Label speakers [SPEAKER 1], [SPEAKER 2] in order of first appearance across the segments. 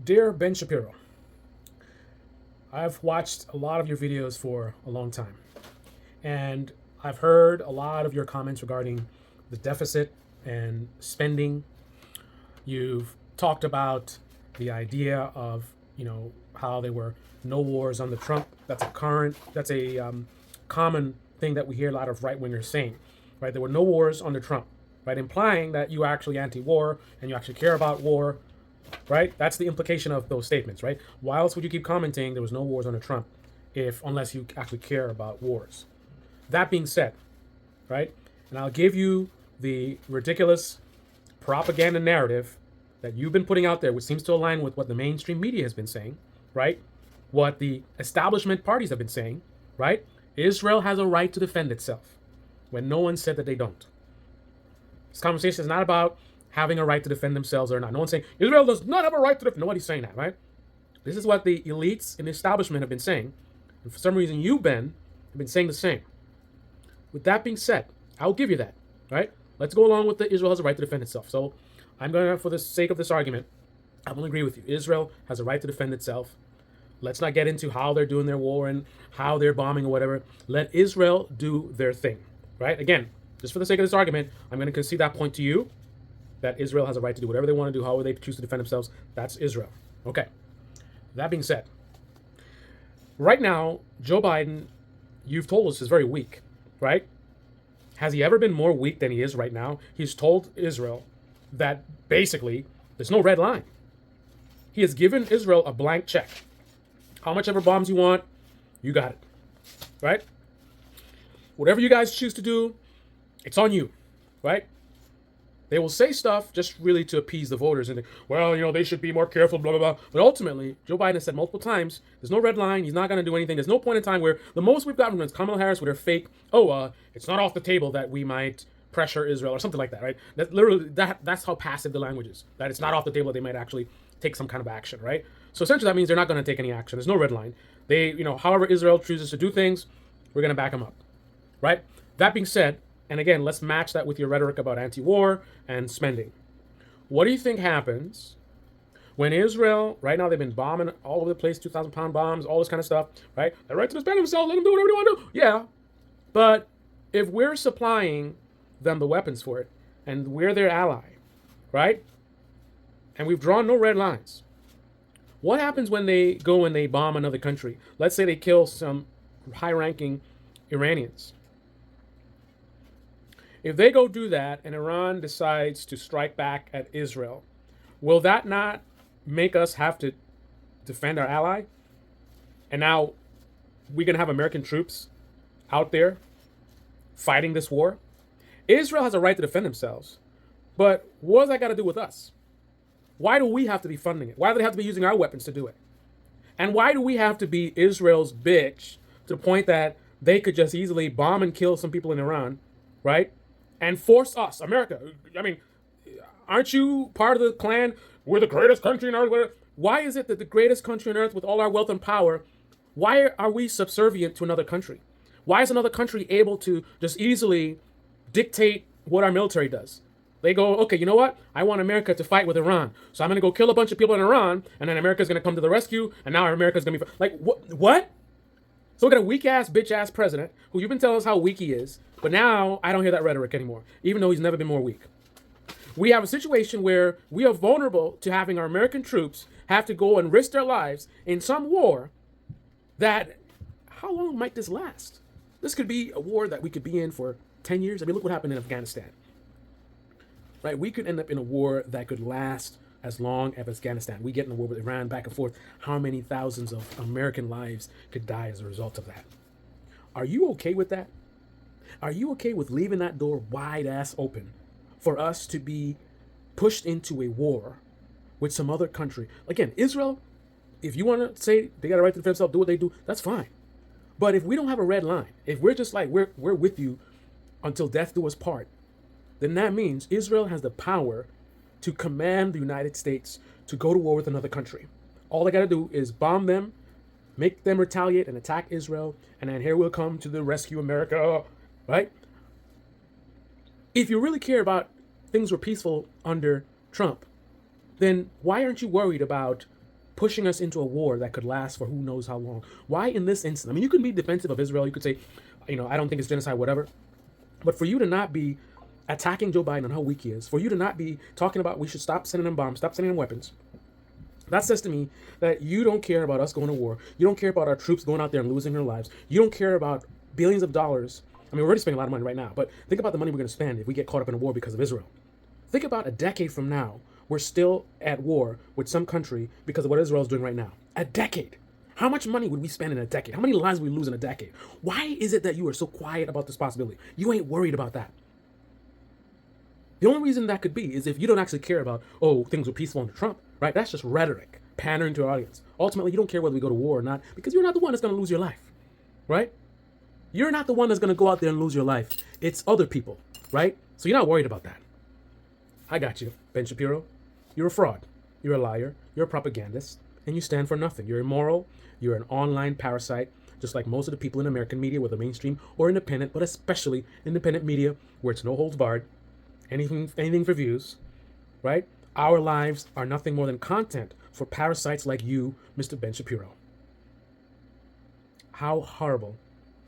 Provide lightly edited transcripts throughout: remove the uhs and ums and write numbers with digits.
[SPEAKER 1] Dear Ben Shapiro, I've watched a lot of your videos for a long time, and I've heard a lot of your comments regarding the deficit and spending. You've talked about the idea of, how there were no wars under Trump. That's a common thing that we hear a lot of right wingers saying, right? There were no wars under Trump, right? Implying that you are actually anti-war and you actually care about war, right? That's the implication of those statements, right? Why else would you keep commenting there was no wars under Trump if unless you actually care about wars? That being said, right? And I'll give you the ridiculous propaganda narrative that you've been putting out there, which seems to align with what the mainstream media has been saying, right? What the establishment parties have been saying, right? Israel has a right to defend itself when no one said that they don't. This conversation is not about having a right to defend themselves or not. No one's saying Israel does not have a right to defend. Nobody's saying that, right? This is what the elites in the establishment have been saying. And for some reason, you, Ben, have been saying the same. With that being said, I'll give you that, right? Let's go along with the Israel has a right to defend itself. So I'm going to, for the sake of this argument, I will agree with you. Israel has a right to defend itself. Let's not get into how they're doing their war and how they're bombing or whatever. Let Israel do their thing, right? Again, just for the sake of this argument, I'm going to concede that point to you, that Israel has a right to do whatever they want to do, however they choose to defend themselves. That's Israel. Okay. That being said, right now, Joe Biden, you've told us, is very weak, right? Has he ever been more weak than he is right now? He's told Israel that basically there's no red line. He has given Israel a blank check. How much ever bombs you want, you got it, right? Whatever you guys choose to do, it's on you, right? They will say stuff just really to appease the voters and, well, they should be more careful, blah, blah, blah. But ultimately, Joe Biden has said multiple times, there's no red line. He's not going to do anything. There's no point in time where the most we've gotten from is Kamala Harris with her fake, it's not off the table that we might pressure Israel or something like that, right? That's how passive the language is, that it's not off the table that they might actually take some kind of action, right? So essentially that means they're not going to take any action. There's no red line. However Israel chooses to do things, we're going to back them up, right? That being said, and again, let's match that with your rhetoric about anti-war and spending. What do you think happens when Israel, right now they've been bombing all over the place, 2,000-pound bombs, all this kind of stuff, right? They're right to defend themselves, let them do whatever they want to do. Yeah, but if we're supplying them the weapons for it, and we're their ally, right? And we've drawn no red lines. What happens when they go and they bomb another country? Let's say they kill some high-ranking Iranians. If they go do that and Iran decides to strike back at Israel, will that not make us have to defend our ally? And now we're going to have American troops out there fighting this war? Israel has a right to defend themselves. But what does that got to do with us? Why do we have to be funding it? Why do they have to be using our weapons to do it? And why do we have to be Israel's bitch to the point that they could just easily bomb and kill some people in Iran, right? And force us, America. I mean, aren't you part of the clan? We're the greatest country on earth. Why is it that the greatest country on earth with all our wealth and power, why are we subservient to another country? Why is another country able to just easily dictate what our military does? They go, okay, you know what? I want America to fight with Iran. So I'm going to go kill a bunch of people in Iran, and then America's going to come to the rescue, and now America's going to be... Like, what? So we got a weak-ass, bitch-ass president who you've been telling us how weak he is, but now I don't hear that rhetoric anymore, even though he's never been more weak. We have a situation where we are vulnerable to having our American troops have to go and risk their lives in some war that, how long might this last? This could be a war that we could be in for 10 years. I mean, look what happened in Afghanistan. Right? We could end up in a war that could last as long as Afghanistan. We get in a war with Iran back and forth. How many thousands of American lives could die as a result of that? Are you okay with that? Are you okay with leaving that door wide ass open for us to be pushed into a war with some other country? Again, Israel, if you want to say they got a right to defend themselves, do what they do, that's fine. But if we don't have a red line, if we're just like, we're with you until death do us part, then that means Israel has the power to command the United States to go to war with another country. All they got to do is bomb them, make them retaliate and attack Israel, and then here we'll come to the rescue America, right? If you really care about things were peaceful under Trump, then why aren't you worried about pushing us into a war that could last for who knows how long. Why in this instance? I mean, you can be defensive of Israel. You could say, I don't think it's genocide, whatever. But for you to not be attacking Joe Biden on how weak he is, for you to not be talking about we should stop sending them bombs, stop sending them weapons, that says to me that you don't care about us going to war. You don't care about our troops going out there and losing their lives. You don't care about billions of dollars. I mean, we're already spending a lot of money right now, but think about the money we're going to spend if we get caught up in a war because of Israel. Think about a decade from now, we're still at war with some country because of what Israel is doing right now. A decade. How much money would we spend in a decade? How many lives would we lose in a decade? Why is it that you are so quiet about this possibility? You ain't worried about that. The only reason that could be is if you don't actually care about, things were peaceful under Trump, right? That's just rhetoric, pandering to our audience. Ultimately, you don't care whether we go to war or not because you're not the one that's going to lose your life, right? You're not the one that's going to go out there and lose your life. It's other people, right? So you're not worried about that. I got you, Ben Shapiro. You're a fraud. You're a liar. You're a propagandist. And you stand for nothing. You're immoral. You're an online parasite, just like most of the people in American media, whether mainstream or independent, but especially independent media, where it's no holds barred, anything for views, right? Our lives are nothing more than content for parasites like you, Mr. Ben Shapiro. How horrible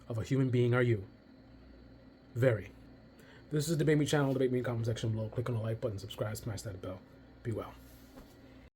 [SPEAKER 1] of a human being are you? Very. This is Debate Me channel. Debate Me in the comment section below. Click on the like button, subscribe, smash that bell. Be well.